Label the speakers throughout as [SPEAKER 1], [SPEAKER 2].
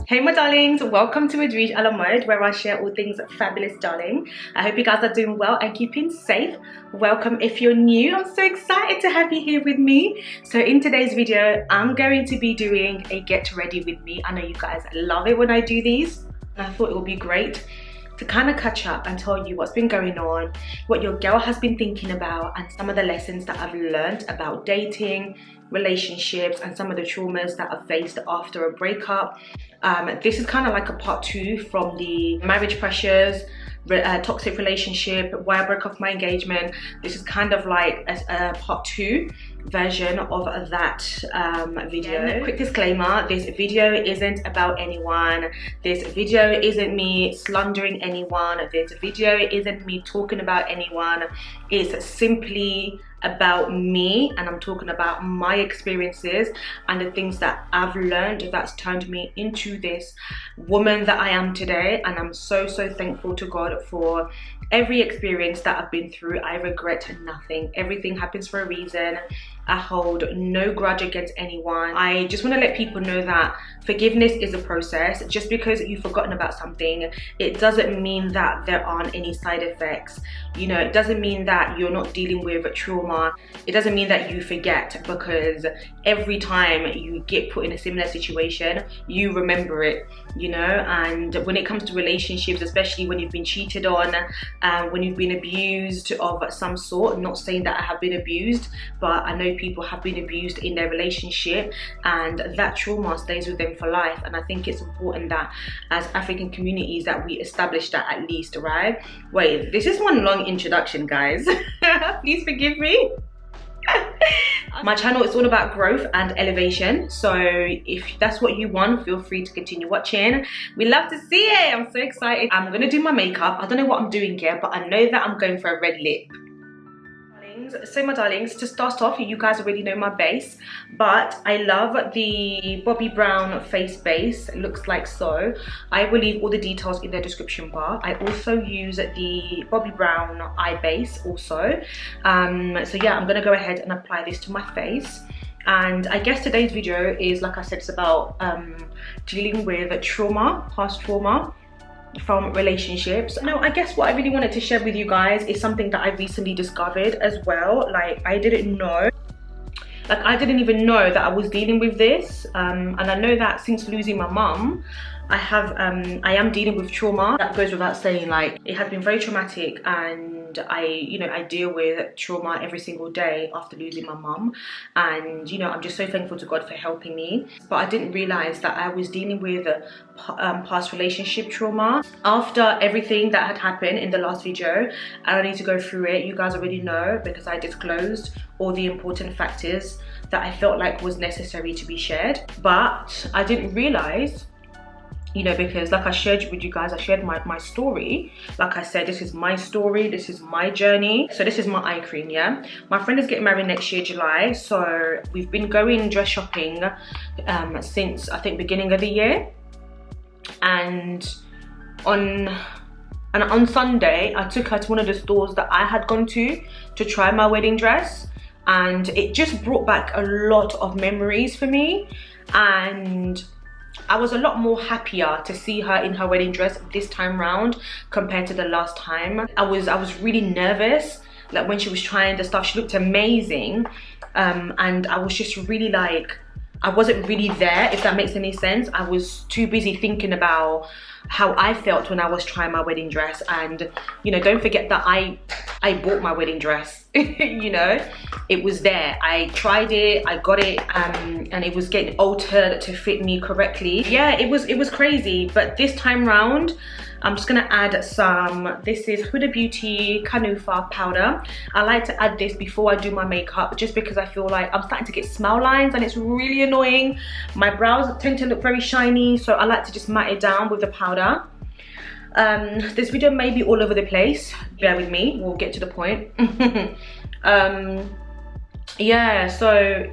[SPEAKER 1] Hey my darlings, welcome to Rouge a la mode, where I share all things fabulous, darling. I hope you guys are doing well and keeping safe. Welcome if you're new. I'm so excited to have you here with me. So in today's video, I'm going to be doing a get ready with me. I know you guys love it when I do these. I thought it would be great to kind of catch up and tell you what's been going on, what your girl has been thinking about, and some of the lessons that I've learned about dating, relationships, and some of the traumas that I've faced after a breakup. This is kind of like a part 2 from the marriage pressures, toxic relationship, why I broke off my engagement. This is kind of like a part 2 version of that video. And quick disclaimer, this video isn't about anyone. This video isn't me slandering anyone. This video isn't me talking about anyone. It's simply about me, and I'm talking about my experiences and the things that I've learned that's turned me into this woman that I am today. And I'm so thankful to God for every experience that I've been through. I regret nothing. Everything happens for a reason. I hold no grudge against anyone. I just want to let people know that forgiveness is a process. Just because you've forgotten about something, it doesn't mean that there aren't any side effects. You know, it doesn't mean that you're not dealing with trauma. It doesn't mean that you forget, because every time you get put in a similar situation, you remember it, you know. And when it comes to relationships, especially when you've been cheated on, when you've been abused of some sort, I'm not saying that I have been abused, but I know people have been abused in their relationship, and that trauma stays with them for life. And I think it's important that as African communities that we establish that, at least, right? Wait, this is one long introduction, guys. Please forgive me. My channel is all about growth and elevation, so if that's what you want, feel free to continue watching. We love to see it. I'm so excited. I'm gonna do my makeup. I don't know what I'm doing yet, but I know that I'm going for a red lip. So my darlings, to start off, you guys already know my base, but I love the Bobbi Brown face base. It looks like so. I will leave all the details in the description bar. I also use the Bobbi Brown eye base also. So yeah, I'm gonna go ahead and apply this to my face. And I guess today's video is, like I said, it's about dealing with trauma, past trauma from relationships. No, I guess what I really wanted to share with you guys is something that I recently discovered as well. Like, I didn't know, like I didn't even know that I was dealing with this, and I know that since losing my mum, I am dealing with trauma. That goes without saying. Like, it has been very traumatic, and I deal with trauma every single day after losing my mum. And I'm just so thankful to God for helping me. But I didn't realize that I was dealing with past relationship trauma. After everything that had happened in the last video, I don't need to go through it. You guys already know, because I disclosed all the important factors that I felt like was necessary to be shared. But I didn't realize, because like I shared with you guys, I shared my story. Like I said, this is my story, this is my journey. So this is my eye cream, yeah? My friend is getting married next year, July. So we've been going dress shopping since, I think, beginning of the year. And on Sunday, I took her to one of the stores that I had gone to try my wedding dress. And it just brought back a lot of memories for me. And I was a lot more happier to see her in her wedding dress this time round compared to the last time. I was really nervous. Like, when she was trying the stuff, she looked amazing. And I was just really like, I wasn't really there, if that makes any sense. I was too busy thinking about how I felt when I was trying my wedding dress. And don't forget that I bought my wedding dress. It was there. I tried it, I got it, and it was getting altered to fit me correctly. Yeah, it was crazy. But this time round, I'm just gonna add some, this is Huda Beauty KUNAFA powder. I like to add this before I do my makeup, just because I feel like I'm starting to get smile lines and it's really annoying. My brows tend to look very shiny, so I like to just matte it down with the powder. This video may be all over the place, bear with me, we'll get to the point. Yeah, so,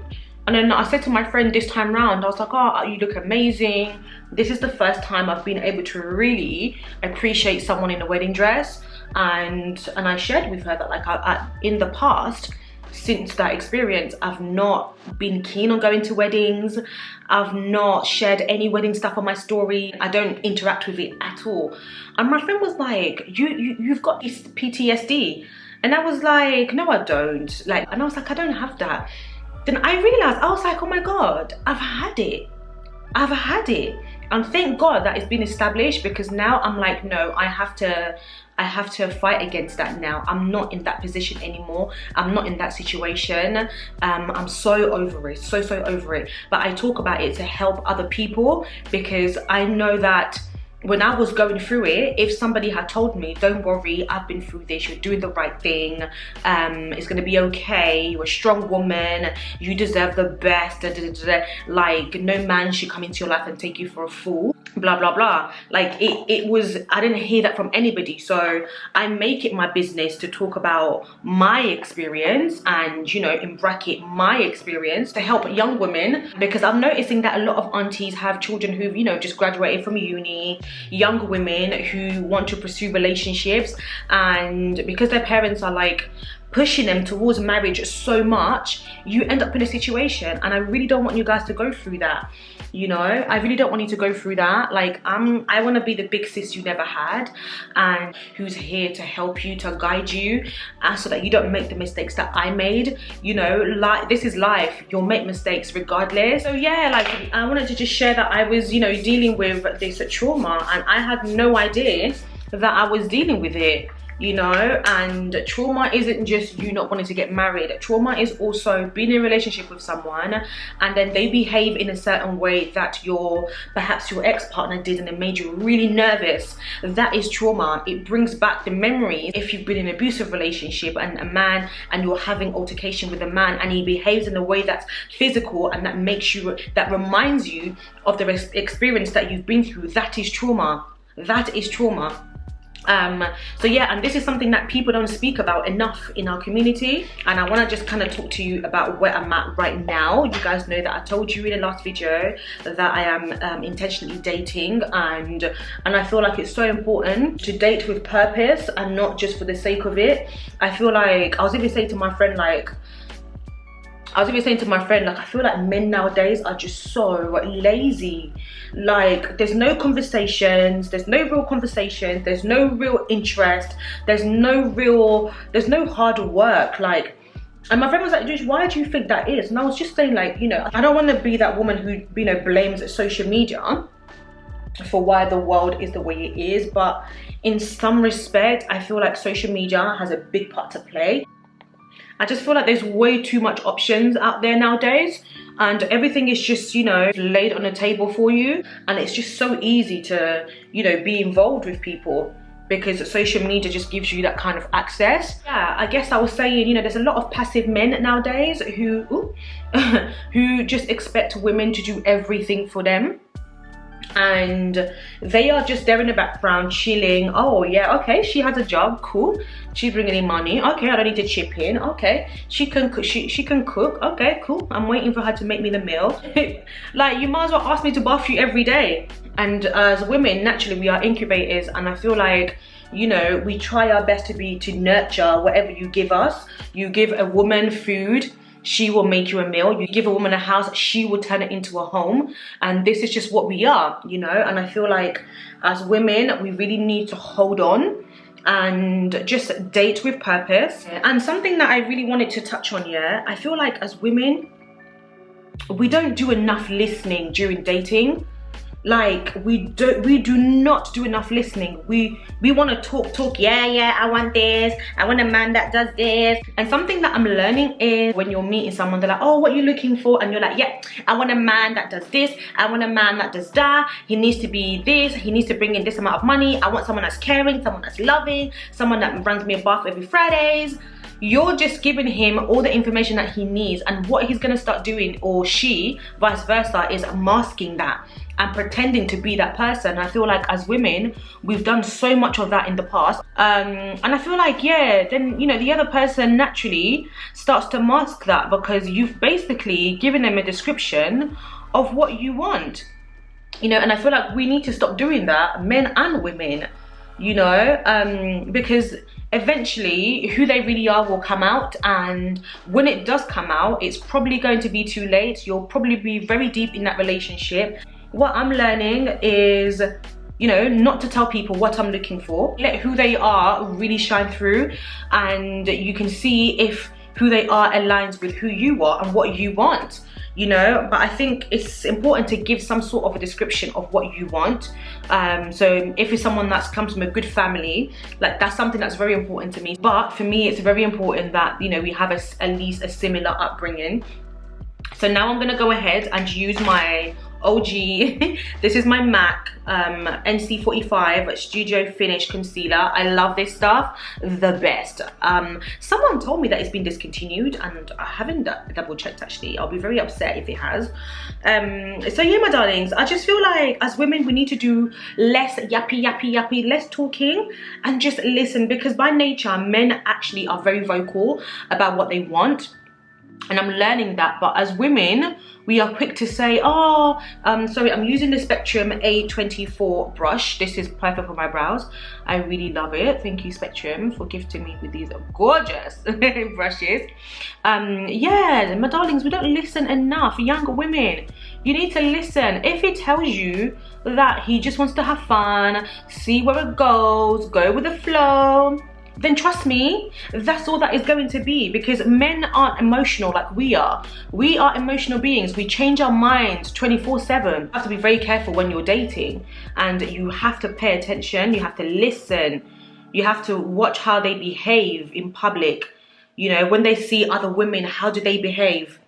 [SPEAKER 1] and then I said to my friend this time round, I was like, oh, you look amazing. This is the first time I've been able to really appreciate someone in a wedding dress. And I shared with her that, like, in the past, since that experience, I've not been keen on going to weddings. I've not shared any wedding stuff on my story. I don't interact with it at all. And my friend was like, you've got this PTSD. And I was like, no, I don't. Like, and I was like, I don't have that. Then I realized, I was like, oh my God, I've had it. I've had it. And thank God that it's been established, because now I'm like, no, I have to fight against that now. I'm not in that position anymore. I'm not in that situation. I'm so over it, so over it. But I talk about it to help other people, because I know that when I was going through it, if somebody had told me, don't worry, I've been through this, you're doing the right thing, it's gonna be okay, you're a strong woman, you deserve the best, like no man should come into your life and take you for a fool, blah blah blah. Like it was, I didn't hear that from anybody. So I make it my business to talk about my experience, and you know, in bracket, my experience, to help young women, because I'm noticing that a lot of aunties have children who've, you know, just graduated from uni, young women who want to pursue relationships, and because their parents are like pushing them towards marriage so much, you end up in a situation, and I really don't want you guys to go through that. You know, I really don't want you to go through that. Like I want to be the big sis you never had, and who's here to help you, to guide you, so that you don't make the mistakes that I made. You know, like, this is life, you'll make mistakes regardless. So yeah, like I wanted to just share that I was, you know, dealing with this trauma, and I had no idea that I was dealing with it. You know, and trauma isn't just you not wanting to get married. Trauma is also being in a relationship with someone and then they behave in a certain way that perhaps your ex-partner did, and it made you really nervous. That is trauma. It brings back the memories. If you've been in an abusive relationship and a man, and you're having altercation with a man, and he behaves in a way that's physical and that makes you, that reminds you of the experience that you've been through, that is trauma. That is trauma. So yeah, and this is something that people don't speak about enough in our community, and I want to just kind of talk to you about where I'm at right now. You guys know that I told you in the last video that I am intentionally dating, and I feel like it's so important to date with purpose and not just for the sake of it. I feel like, I was even saying to my friend, I feel like men nowadays are just so lazy. Like, there's no conversations, there's no real conversations, there's no real interest, there's no hard work. Like, and my friend was like, why do you think that is? And I was just saying, like, you know, I don't want to be that woman who, you know, blames social media for why the world is the way it is, but in some respect, I feel like social media has a big part to play. I just feel like there's way too much options out there nowadays, and everything is just, you know, laid on the table for you, and it's just so easy to, you know, be involved with people because social media just gives you that kind of access. Yeah, I guess I was saying, you know, there's a lot of passive men nowadays who who just expect women to do everything for them. And they are just there in the background chilling. Oh yeah, okay, she has a job, cool, she's bringing in money, okay, I don't need to chip in, okay, she can cook, okay, cool, I'm waiting for her to make me the meal. Like, you might as well ask me to bath you every day. And as women, naturally we are incubators, and I feel like, you know, we try our best to nurture whatever you give us. You give a woman food, she will make you a meal. You give a woman a house, she will turn it into a home. And this is just what we are, you know. And I feel like as women, we really need to hold on and just date with purpose. And something that I really wanted to touch on, yeah, I feel like as women, we don't do enough listening during dating. Like, we do not do enough listening. We want to talk, yeah, I want this, I want a man that does this. And something that I'm learning is when you're meeting someone, they're like, oh, what are you looking for? And you're like, yeah, I want a man that does this, I want a man that does that, he needs to be this, he needs to bring in this amount of money, I want someone that's caring, someone that's loving, someone that runs me a bath every Fridays. You're just giving him all the information that he needs, and what he's gonna start doing, or she, vice versa, is masking that and pretending to be that person. I feel like as women, we've done so much of that in the past. And I feel like, yeah, then, you know, the other person naturally starts to mask that because you've basically given them a description of what you want. You know, and I feel like we need to stop doing that, men and women. you know, because eventually who they really are will come out, and when it does come out, it's probably going to be too late. You'll probably be very deep in that relationship. What I'm learning is, you know, not to tell people what I'm looking for. Let who they are really shine through, and you can see if who they are aligns with who you are and what you want, you know. But I think it's important to give some sort of a description of what you want. So if it's someone that's comes from a good family, like that's something that's very important to me. But for me, it's very important that, you know, we have at least a similar upbringing. So now I'm gonna go ahead and use my OG, this is my MAC NC45 Studio Finish Concealer. I love this stuff, the best. Someone told me that it's been discontinued, and I haven't double checked actually. I'll be very upset if it has. So yeah, my darlings, I just feel like as women we need to do less yappy, less talking, and just listen, because by nature men actually are very vocal about what they want. And I'm learning that, but as women, we are quick to say, oh, sorry, I'm using the Spectrum A24 brush. This is perfect for my brows. I really love it. Thank you, Spectrum, for gifting me with these gorgeous brushes. Yeah, my darlings, we don't listen enough. Younger women, you need to listen. If he tells you that he just wants to have fun, see where it goes, go with the flow, then trust me, that's all that is going to be, because men aren't emotional like we are. We are emotional beings. We change our minds 24/7. You have to be very careful when you're dating, and you have to pay attention. You have to listen. You have to watch how they behave in public. You know, when they see other women, how do they behave?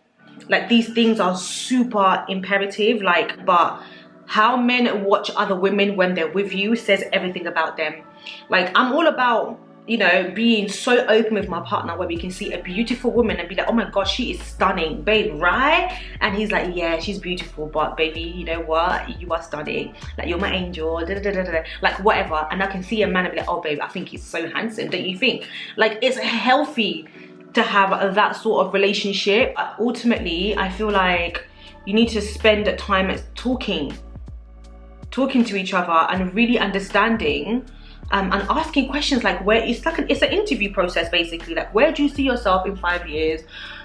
[SPEAKER 1] Like, these things are super imperative. Like, but how men watch other women when they're with you says everything about them. Like, I'm all about, you know, being so open with my partner where we can see a beautiful woman and be like, oh my gosh, she is stunning, babe, right? And he's like, yeah, she's beautiful, but baby, you know what? You are stunning. Like, you're my angel, da, da, da, da, da. Like, whatever. And I can see a man and be like, oh babe, I think he's so handsome, don't you think? Like, it's healthy to have that sort of relationship. Ultimately, I feel like you need to spend time talking to each other and really understanding. And asking questions like, where it's like it's an interview process basically. Like, where do you see yourself in 5 years?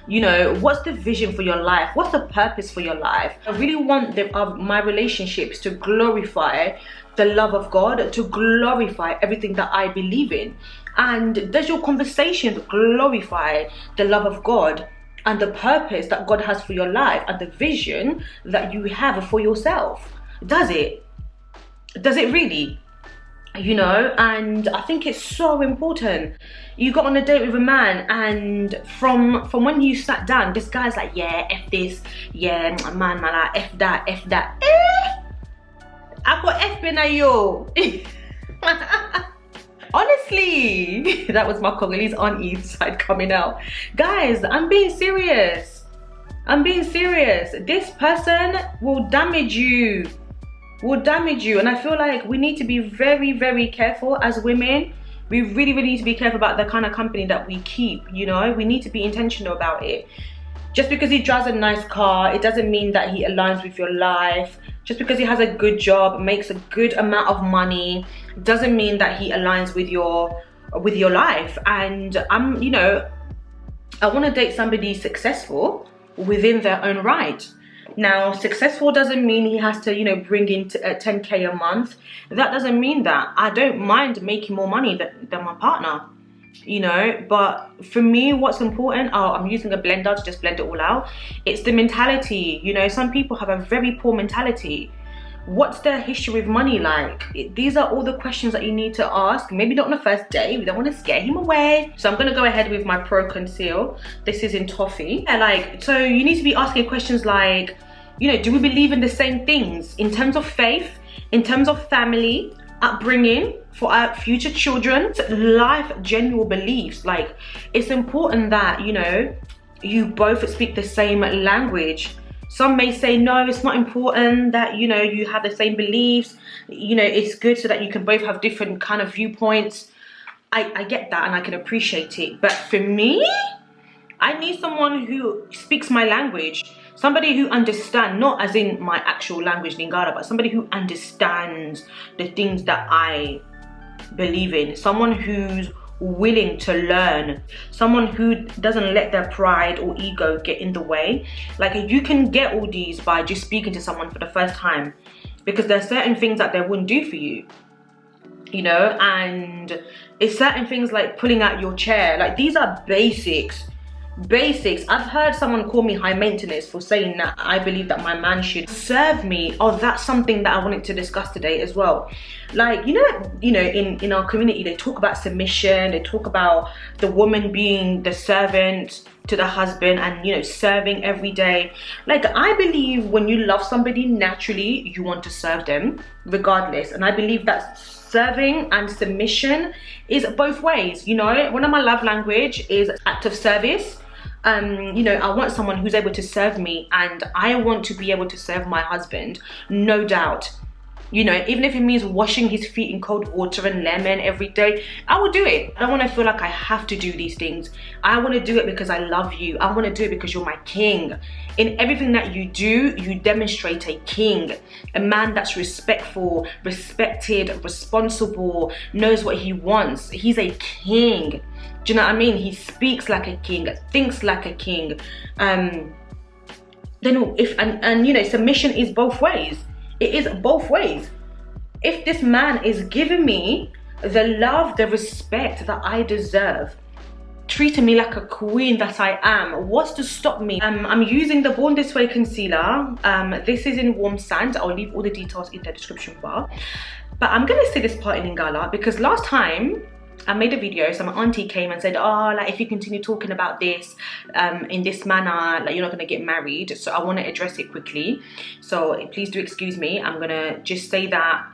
[SPEAKER 1] You know, what's the vision for your life? What's the purpose for your life? I really want my relationships to glorify the love of God, to glorify everything that I believe in. And does your conversations glorify the love of God and the purpose that God has for your life and the vision that you have for yourself? Does it? Does it really? You know, and I think it's so important. You got on a date with a man, and from when you sat down, this guy's like, yeah, F this, yeah, man, like, F that, F that. I got F in a yo. Honestly, that was my Congolese auntie side coming out. Guys, I'm being serious. I'm being serious. This person will damage you. And I feel like we need to be very careful as women. We really need to be careful about the kind of company that we keep, you know. We need to be intentional about it. Just because he drives a nice car, it doesn't mean that he aligns with your life. Just because he has a good job, makes a good amount of money, doesn't mean that he aligns with your life. And you know, I want to date somebody successful within their own right. Now, successful doesn't mean he has to, you know, bring in 10K a month. That doesn't mean that. I don't mind making more money than my partner, you know. But for me, what's important, oh, I'm using a blender to just blend it all out. It's the mentality, you know. Some people have a very poor mentality. What's their history with money like? These are all the questions that you need to ask. Maybe not on the first date. We don't want to scare him away. So I'm going to go ahead with my Pro Conceal. This is in Toffee. Yeah, like, so you need to be asking questions like, you know, do we believe in the same things in terms of faith, in terms of family, upbringing, for our future children, life, genuine beliefs? Like, it's important that, you know, you both speak the same language. Some may say, no, it's not important that, you know, you have the same beliefs. You know, it's good so that you can both have different kind of viewpoints. I get that and I can appreciate it. But for me, I need someone who speaks my language. Somebody who understands, not as in my actual language, Lingala, but somebody who understands the things that I believe in, someone who's willing to learn, someone who doesn't let their pride or ego get in the way. Like, you can get all these by just speaking to someone for the first time, because there are certain things that they wouldn't do for you, you know, and it's certain things like pulling out your chair. Like, these are basics. I've heard someone call me high maintenance for saying that I believe that my man should serve me. Oh, that's something that I wanted to discuss today as well. Like, you know, in our community, they talk about submission, they talk about the woman being the servant to the husband and, you know, serving every day. Like, I believe when you love somebody, naturally you want to serve them regardless, and I believe that serving and submission is both ways. You know, one of my love language is act of service. You know, I want someone who's able to serve me, and I want to be able to serve my husband, no doubt. You know, even if it means washing his feet in cold water and lemon every day, I will do it. I don't want to feel like I have to do these things. I want to do it because I love you. I want to do it because you're my king. In everything that you do, you demonstrate a king, a man that's respectful, respected, responsible, knows what he wants. He's a king. Do you know what I mean? He speaks like a king, thinks like a king. Then if you know, submission is both ways. It is both ways. If this man is giving me the love, the respect that I deserve, treating me like a queen that I am, what's to stop me? I'm using the Born This Way concealer. This is in Warm Sand. I'll leave all the details in the description bar. But I'm gonna say this part in Lingala because last time I made a video, so my auntie came and said, oh, like, if you continue talking about this in this manner, like, you're not gonna get married. So I want to address it quickly, so please do excuse me. I'm gonna just say that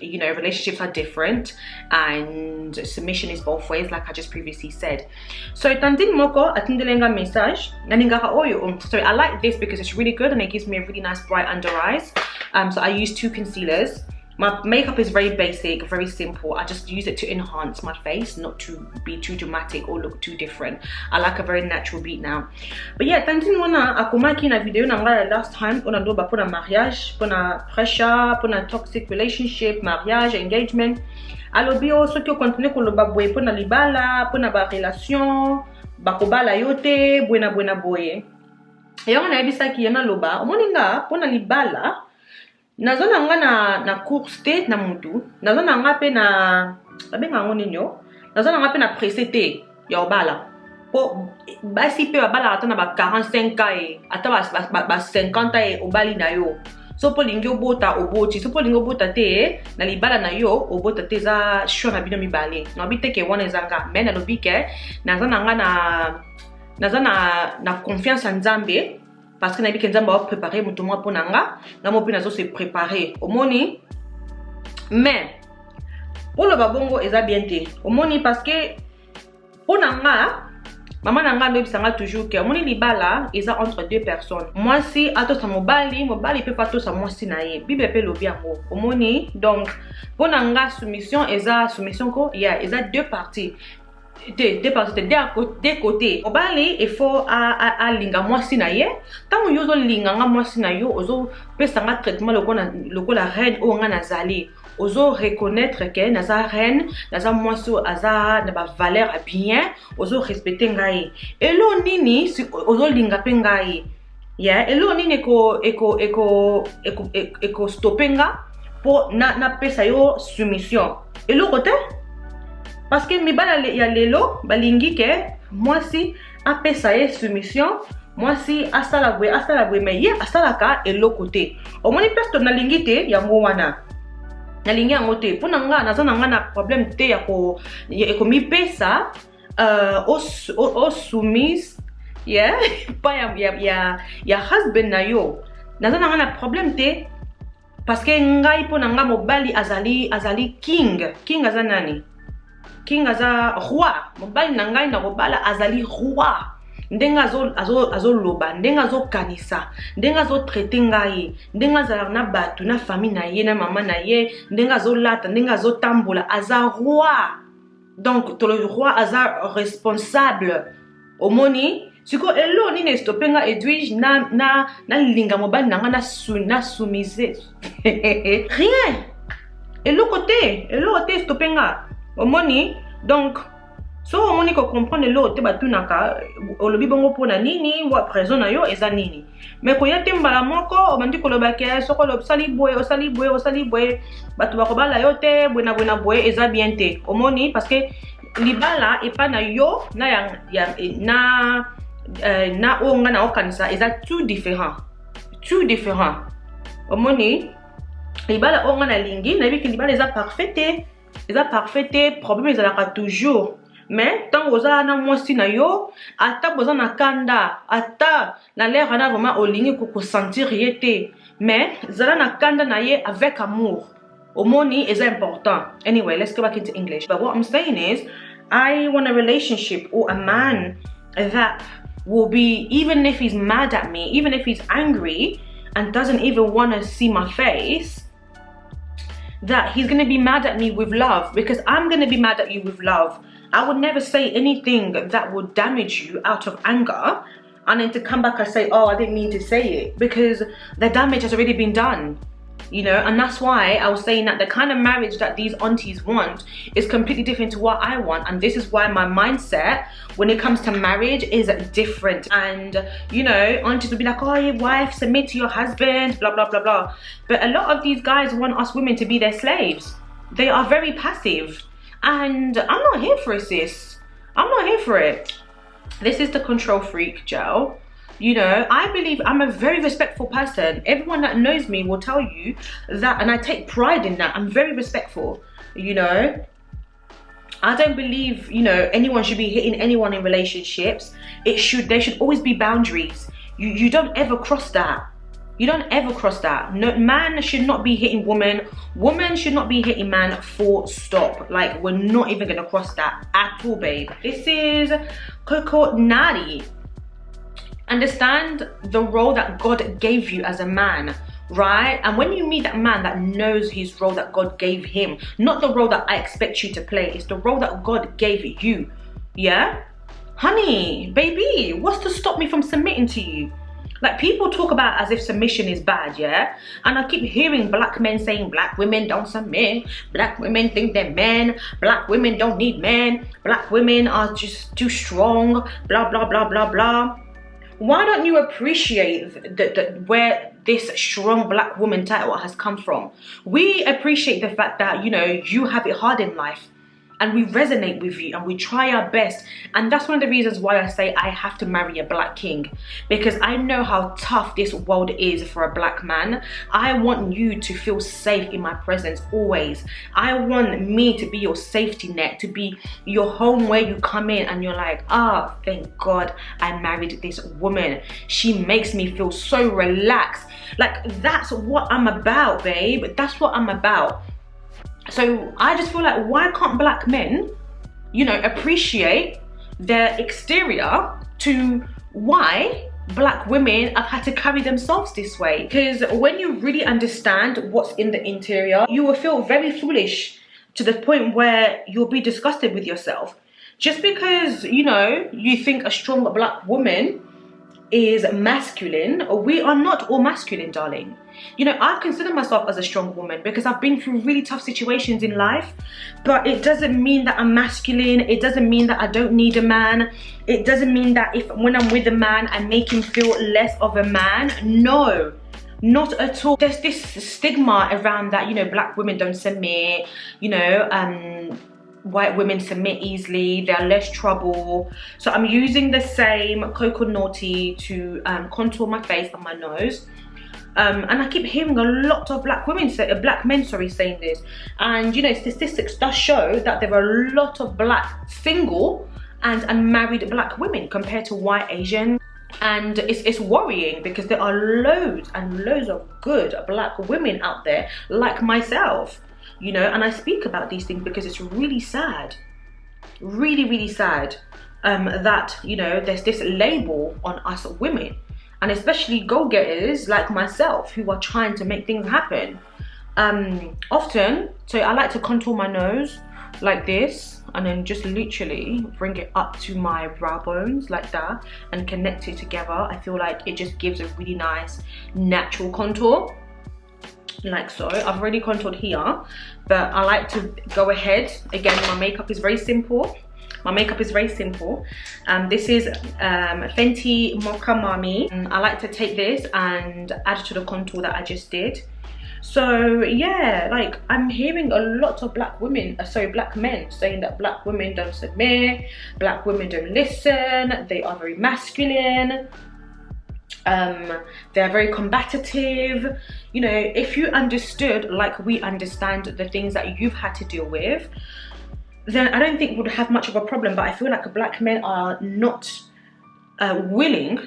[SPEAKER 1] you know, relationships are different and submission is both ways, like I just previously said. So tandin moko atindelenga message naninga oyo. Sorry, I like this because it's really good and it gives me a really nice bright under eyes. So I use 2 concealers. My makeup is very basic, very simple. I just use it to enhance my face, not to be too dramatic or look too different. I like a very natural beat now. But yeah, tantin wana akumaki na video nanga last time on adoba pona mariage, pona pressure, pona toxic relationship, mariage, engagement. Alobi also to continue ko loba boy pona libala, pona ba relation, bakobala yote, buena boye. Yango na ebisa ki yana loba, omoninga pona libala. Nazona nga na course te na mutu, nazona nga pe na abenga ngoni nyo, nazona nga pe na presete ya obala. Po basi pe babala ata na ba 45 ans ata ba 50 ans obali na yo. So po lingi obota oboti, so po lingi obota te na libala na yo obota te za sho na bino mibale. Na bite ke wana ezanga, mais na lobike nazona nga na confiance en Nzambe. Parce que nabi Nzambe va préparer mon tomo pour nanga, na mo pina zo se préparer. Omoni, mais pour le babongo eza bien te. Omoni parce que pour nanga, maman nanga no bisanga toujours que omoni libala eza entre 2 personnes. Moi si ato sa mobali peut pas to sa moi si na ye. Bible pe lobi yango. Omoni, donc pour nanga soumission eza soumission ko, yeah, eza 2 parties. Des côtés. Obali il faut à linga mwasi na ye. Tant yozo linga nga mwasi na yo, ozo pesa nga traitement loko la reine o nga nazali. Ozo reconnaître que naza reine, naza mwasi aza na ba valeur bien, ozo respecter ngai. Elo nini si ozo linga pe ngai. Yeah, elo nini eko stopenga po na pesa yo soumission. Elo kote? Parce que mi bala ya lelo balingi ke moi si apesa ye soumission, moi si asala bwe mais ye asala ka elo côté. Au moni personne na lingi te ya wana. Na lingi yango te. Pona nga nazana nga na problème te ya ko mi pesa o soumise, yeah, pa ya husband na yo. Nazana nga na problème te parce que ngai pona nga mobali azali king azanani. King aza roi, mobali na ngai na mobala azali roi. Ndenga azo loba, ndenga azo kanisa, ndenga azo traiter ngai, ndenga azala na batu na famille na ye na mama na ye, ndenga azo lata, ndenga azo tambola, aza roi. Donc to le roi aza responsable. Omoni, siko elo ni ne stopenga Edwige na linga mobali na nga na soumise. Rien. et l'autre côté stoppé nga omoni donc so omoni ko comprendre l'autre batunaka olobi bongo pona nini wa présent na yo eza nini mais ko yate mbala moko obandi ko lobake soko lobsali boye osali boye batu bakobala yo te buena boye eza bien te omoni parce que libala epa na yo na onga na okanisa eza tout différent omoni libala onga na lingi na biki libala eza parfait problème ezalaka toujours mais tant oza na mwasi na yo ata boza na kanda ata na l'air na vraiment olingi ko sentir yete mais zala na kanda na ye avec amour omoni is important. Anyway, let's go back into English. But what I'm saying is I want a relationship or a man that will be, even if he's mad at me, even if he's angry and doesn't even want to see my face, that he's going to be mad at me with love, because I'm going to be mad at you with love. I would never say anything that would damage you out of anger and then to come back and say, oh, I didn't mean to say it, because the damage has already been done. You know, and that's why I was saying that the kind of marriage that these aunties want is completely different to what I want, and this is why my mindset when it comes to marriage is different. And you know, aunties will be like, oh, your wife, submit to your husband, blah blah blah blah, but a lot of these guys want us women to be their slaves. They are very passive, and I'm not here for it, sis. I'm not here for it. This is the control freak gel. You know, I believe I'm a very respectful person. Everyone that knows me will tell you that, and I take pride in that. I'm very respectful, you know. I don't believe, you know, anyone should be hitting anyone in relationships. There should always be boundaries. You don't ever cross that. You don't ever cross that. No, man should not be hitting woman. Woman should not be hitting man, full stop. Like, we're not even gonna cross that at all, babe. This is Coco Nari. Understand the role that God gave you as a man, right? And when you meet that man that knows his role that God gave him, not the role that I expect you to play, it's the role that God gave you, yeah? Honey, baby, what's to stop me from submitting to you? Like, people talk about as if submission is bad, yeah? And I keep hearing black men saying black women don't submit, black women think they're men, black women don't need men, black women are just too strong, blah, blah, blah, blah, blah. Why don't you appreciate where this strong black woman title has come from? We appreciate the fact that, you know, you have it hard in life, and we resonate with you and we try our best. And that's one of the reasons why I say I have to marry a black king, because I know how tough this world is for a black man. I want you to feel safe in my presence always. I want me to be your safety net, to be your home where you come in and you're like, ah, thank God I married this woman. She makes me feel so relaxed. Like, that's what I'm about, babe. That's what I'm about. So I just feel like, why can't black men, you know, appreciate their exterior to why black women have had to carry themselves this way? Because when you really understand what's in the interior, you will feel very foolish to the point where you'll be disgusted with yourself. Just because, you know, you think a strong black woman is masculine, we are not all masculine, darling. You know, I consider myself as a strong woman because I've been through really tough situations in life, but it doesn't mean that I'm masculine. It doesn't mean that I don't need a man. It doesn't mean that when I'm with a man, I make him feel less of a man. No, not at all. There's this stigma around that, you know, black women don't submit, you know, white women submit easily, they're less trouble. So I'm using the same Coco Naughty to contour my face and my nose. And I keep hearing a lot of black men saying this. And you know, statistics does show that there are a lot of black single and unmarried black women compared to white, Asian. And it's worrying because there are loads and loads of good black women out there like myself. You know, and I speak about these things because it's really sad, really sad, that, you know, there's this label on us women, and especially go-getters like myself who are trying to make things happen. Often, so I like to contour my nose like this and then just literally bring it up to my brow bones like that and connect it together. I feel like it just gives a really nice natural contour. like so. I've already contoured here, but I like to go ahead. Again, my makeup is very simple. This is Fenty Mocha Mami. I like to take this and add to the contour that I just did. So yeah, like I'm hearing a lot of black men saying that black women don't submit, black women don't listen, they are very masculine, they're very combative. You know, if you understood, like we understand, the things that you've had to deal with, then I don't think we'd have much of a problem. But I feel like black men are not willing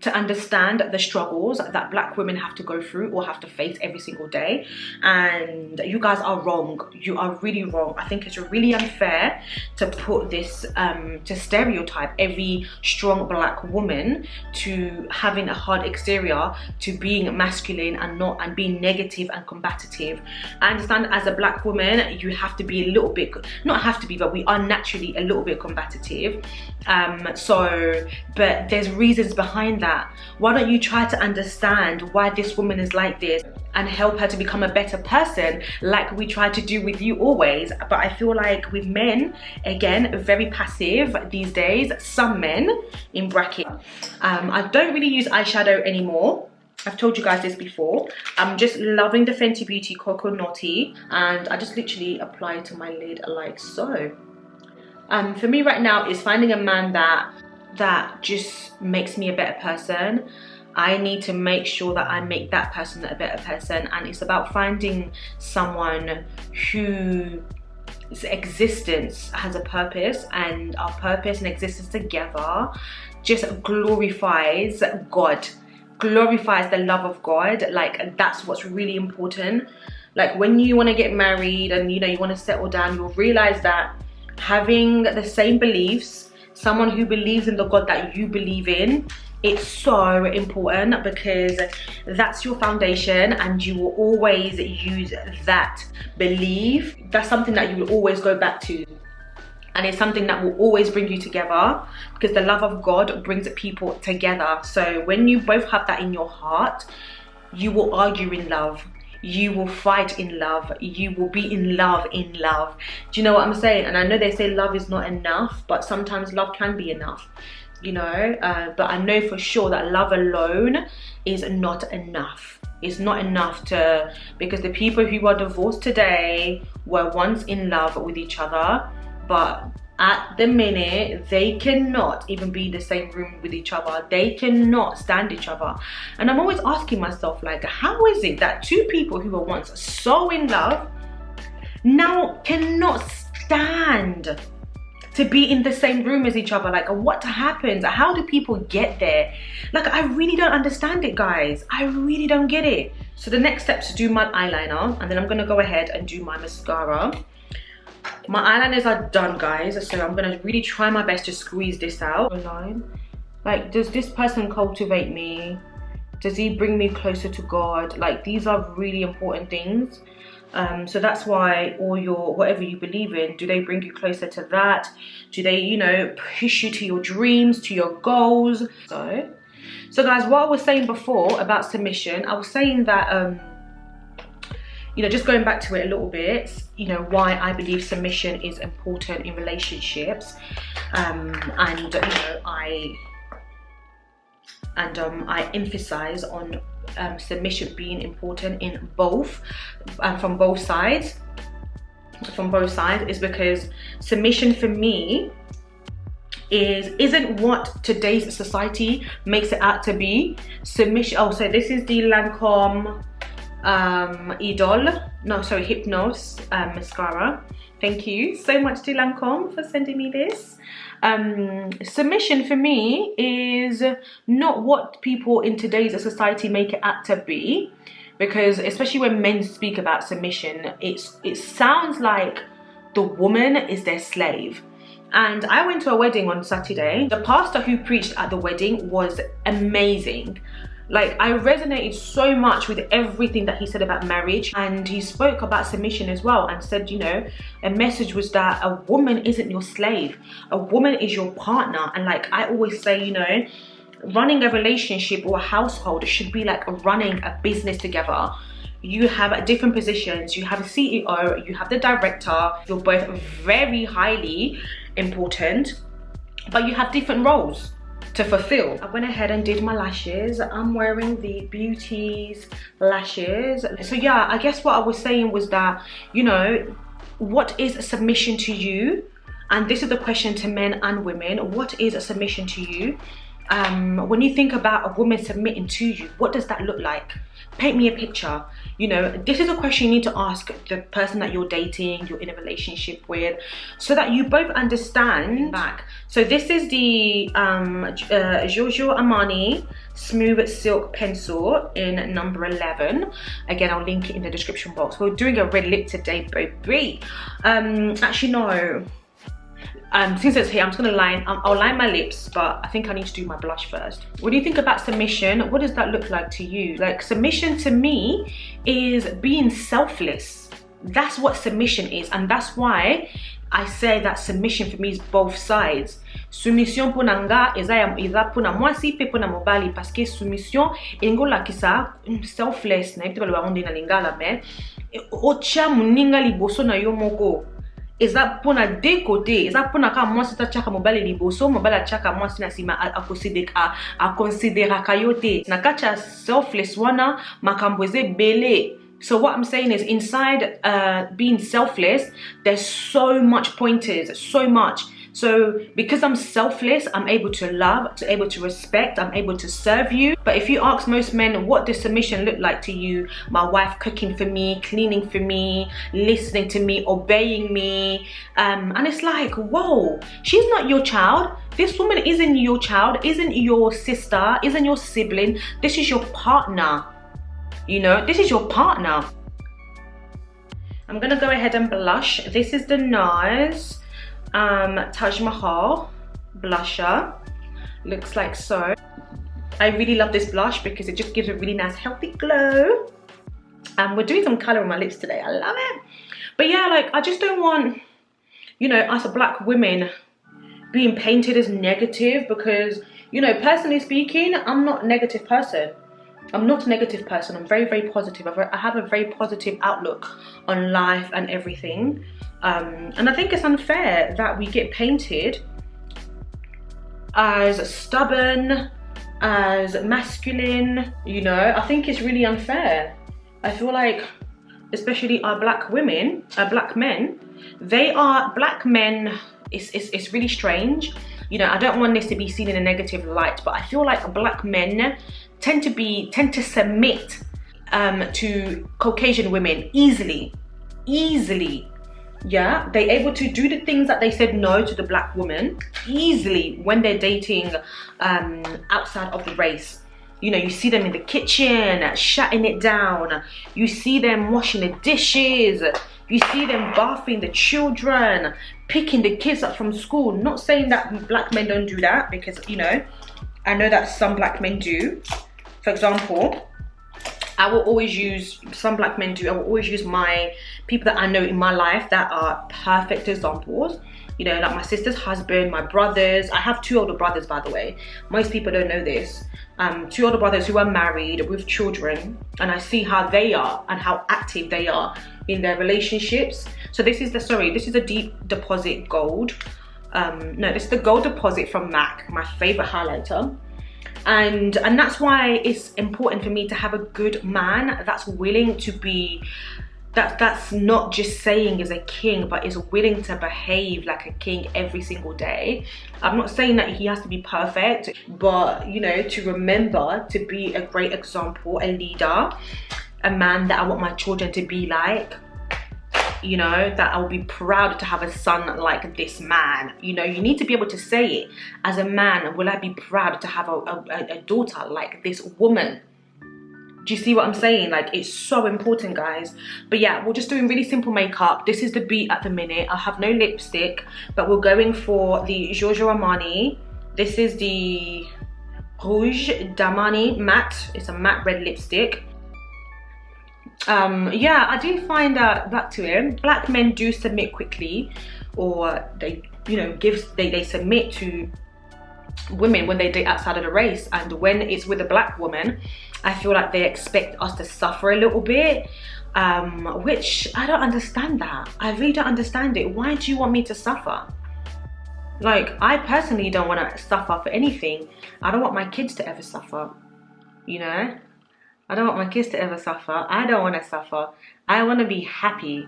[SPEAKER 1] to understand the struggles that black women have to go through or have to face every single day. And you guys are wrong. You are really wrong. I think it's really unfair to put this, to stereotype every strong black woman to having a hard exterior, to being masculine and being negative and combative. I understand as a black woman, you have to be a little bit, not have to be, but we are naturally a little bit combative. But there's reasons behind that. Why don't you try to understand why this woman is like this and help her to become a better person, like we try to do with you always? But I feel like with men, again, very passive these days. Some men, in bracket. I don't really use eyeshadow anymore. I've told you guys this before. I'm just loving the Fenty Beauty Coco Naughty, and I just literally apply it to my lid like so. For me right now is finding a man that just makes me a better person. I need to make sure that I make that person a better person, and it's about finding someone whose existence has a purpose, and our purpose and existence together just glorifies God, glorifies the love of God. Like, that's what's really important. Like, when you want to get married and you know you want to settle down, you'll realize that having the same beliefs, someone who believes in the God that you believe in, it's so important, because that's your foundation and you will always use that belief. That's something that you will always go back to, and it's something that will always bring you together, because the love of God brings people together. So when you both have that in your heart, you will argue in love, you will fight in love, you will be in love. Do you know what I'm saying? And I know they say love is not enough, but sometimes love can be enough, you know. But I know for sure that love alone is not enough. It's not enough because the people who are divorced today were once in love with each other, but at the minute they cannot even be in the same room with each other. They cannot stand each other. And I'm always asking myself, like, how is it that two people who were once so in love now cannot stand to be in the same room as each other? Like, what happens? How do people get there? Like, I really don't understand it, guys. I really don't get it. So the next step is to do my eyeliner, and then I'm gonna go ahead and do my mascara. My eyeliners are done, guys, so I'm gonna really try my best to squeeze this out. Like, does this person cultivate me? Does he bring me closer to God? Like, these are really important things. So that's why all your, whatever you believe in, do they bring you closer to that? Do they, you know, push you to your dreams, to your goals? So guys, what I was saying before about submission, I was saying that you know, just going back to it a little bit, you know, why I believe submission is important in relationships, and you know, I emphasize on submission being important in both, from both sides. Is because submission for me isn't what today's society makes it out to be. Submission. Oh, so this is the LANCOME HYPNOSE mascara. Thank you so much to LANCOME for sending me this. Submission for me is not what people in today's society make it out to be, because especially when men speak about submission, it sounds like the woman is their slave. And I went to a wedding on Saturday. The pastor who preached at the wedding was amazing. Like, I resonated so much with everything that he said about marriage, and he spoke about submission as well, and said, you know, a message was that a woman isn't your slave, a woman is your partner. And like I always say, you know, running a relationship or a household should be like running a business together. you have different positions. You have a CEO, you have the director. You're both very highly important, but you have different roles to fulfill. I went ahead and did my lashes. I'm wearing the Beauty's lashes. So yeah, I guess what I was saying was that, you know, what is submission to you? And this is the question to men and women. What is a submission to you? When you think about a woman submitting to you, what does that look like? Paint me a picture. You know, this is a question you need to ask the person that you're dating, you're in a relationship with, so that you both understand back. So this is the Giorgio Armani Smooth Silk Pencil in number 11. Again, I'll link it in the description box. We're doing a red lip today, baby. Actually, no. Since it's here, I'm just gonna I'll line my lips, but I think I need to do my blush first. When you think about submission, what does that look like to you? Like, submission to me is being selfless. That's what submission is, and that's why I say that submission for me is both sides. Soumission pour nanga eza pour na mwasi pe pour na mobali, parce que soumission ingola kisa selfless na ibitalo baronde na lingala me ocha muninga liboso na yo moko. Eza pona de côté, eza pona ka mwasi ta chaka mobali liboso, mobali chaka mwasi na sima a considera kayote. Na kacha selfless wana makambweze bele. So what I'm saying is, inside being selfless, there's so much pointers, so much. So because I'm selfless, I'm able to love, able to respect, I'm able to serve you. But if you ask most men, what does submission look like to you? My wife cooking for me, cleaning for me, listening to me, obeying me. And it's like, whoa, she's not your child. This woman isn't your child, isn't your sister, isn't your sibling. This is your partner. You know, this is your partner. I'm gonna go ahead and blush. This is the NARS Taj Mahal blusher. Looks like so. I really love this blush because it just gives a really nice healthy glow. We're doing some color on my lips today. I love it. But yeah, like, I just don't want, you know, us black women being painted as negative, because, you know, personally speaking, I'm not a negative person. I'm not a negative person. I'm very, very positive. I have a very positive outlook on life and everything. And I think it's unfair that we get painted as stubborn, as masculine, you know. I think it's really unfair. I feel like, especially our black women, our black men, black men, it's really strange. You know, I don't want this to be seen in a negative light, but I feel like black men tend to submit to Caucasian women easily. Yeah, they're able to do the things that they said no to the black woman easily when they're dating outside of the race. You know, you see them in the kitchen, shutting it down. You see them washing the dishes. You see them bathing the children, picking the kids up from school. Not saying that black men don't do that, because, you know, I know that some black men do. For example, I will always use, some black men do, I will always use my people that I know in my life that are perfect examples. You know, like my sister's husband, my brothers. I have 2 older brothers, by the way. Most people don't know this. 2 older brothers who are married with children, and I see how they are and how active they are in their relationships. So this is the Deep Deposit Gold. No, this is the Gold Deposit from MAC, my favorite highlighter. And that's why it's important for me to have a good man that's willing to be, that's not just saying is a king, but is willing to behave like a king every single day. I'm not saying that he has to be perfect, but, you know, to remember to be a great example, a leader, a man that I want my children to be like. You know, that I'll be proud to have a son like this man. You know, you need to be able to say it. As a man, will I be proud to have a daughter like this woman? Do you see what I'm saying? Like, it's so important, guys. But yeah, we're just doing really simple makeup. This is the beat at the minute. I have no lipstick, but we're going for the Giorgio Armani. This is the Rouge d'Armani matte. It's a matte red lipstick. Yeah, I do find that, back to it, black men do submit quickly, or they, you know, they submit to women when they date outside of the race. And when it's with a black woman, I feel like they expect us to suffer a little bit, which I don't understand that. I really don't understand it. Why do you want me to suffer? Like, I personally don't want to suffer for anything. I don't want my kids to ever suffer, you know? I don't want my kids to ever suffer. I don't want to suffer. I want to be happy.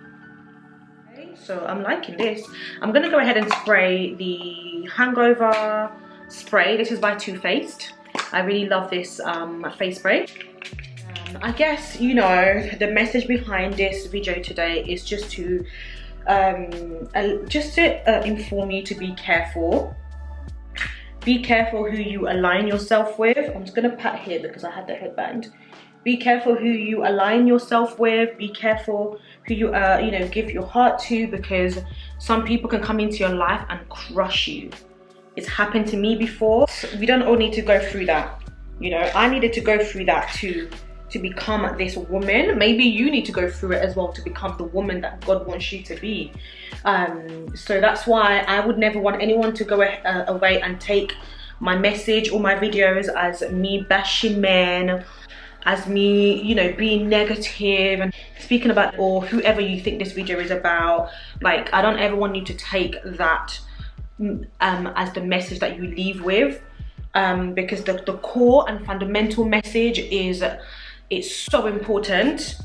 [SPEAKER 1] Okay, so I'm liking this. I'm going to go ahead and spray the Hangover spray. This is by Too Faced. I really love this face spray. I guess, you know, the message behind this video today is just to inform you to be careful. Be careful who you align yourself with. I'm just gonna pat here because I had the headband. Be careful who you align yourself with. Be careful who you you know, give your heart to, because some people can come into your life and crush you. It's happened to me before. We don't all need to go through that. You know, I needed to go through that too, to become this woman. Maybe you need to go through it as well to become the woman that God wants you to be. So that's why I would never want anyone to go away and take my message or my videos as me bashing men, as me, you know, being negative and speaking about, or whoever you think this video is about. Like, I don't ever want you to take that as the message that you leave with, because the core and fundamental message is, it's so important,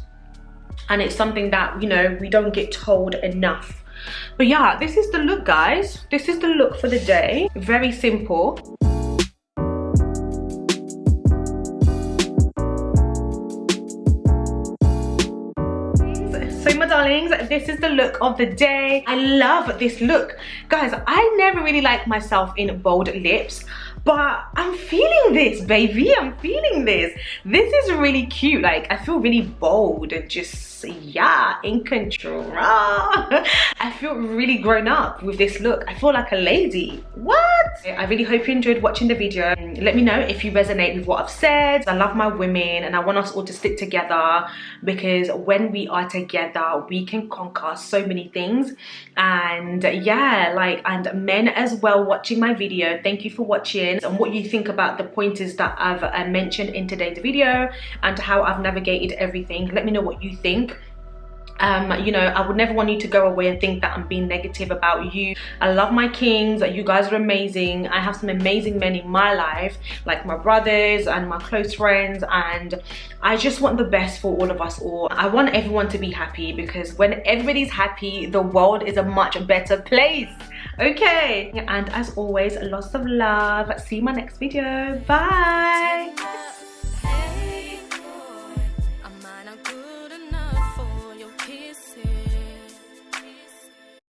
[SPEAKER 1] and it's something that, you know, we don't get told enough. But yeah, this is the look, guys. This is the look for the day. Very simple. So my darlings, this is the look of the day. I love this look. Guys, I never really like myself in bold lips, but I'm feeling this, baby. I'm feeling this. This is really cute. Like, I feel really bold and just, yeah, in control. I feel really grown up with this look. I feel like a lady. What? I really hope you enjoyed watching the video. Let me know if you resonate with what I've said. I love my women and I want us all to stick together, because when we are together, we can conquer so many things. And yeah, like, and men as well watching my video, thank you for watching. And what you think about the pointers that I've mentioned in today's video and how I've navigated everything. Let me know what you think. You know, I would never want you to go away and think that I'm being negative about you. I love my kings. You guys are amazing. I have some amazing men in my life, like my brothers and my close friends, and I just want the best for all of us all. I want everyone to be happy, because when everybody's happy, the world is a much better place. Okay, and as always, lots of love. See you in my next video. Bye.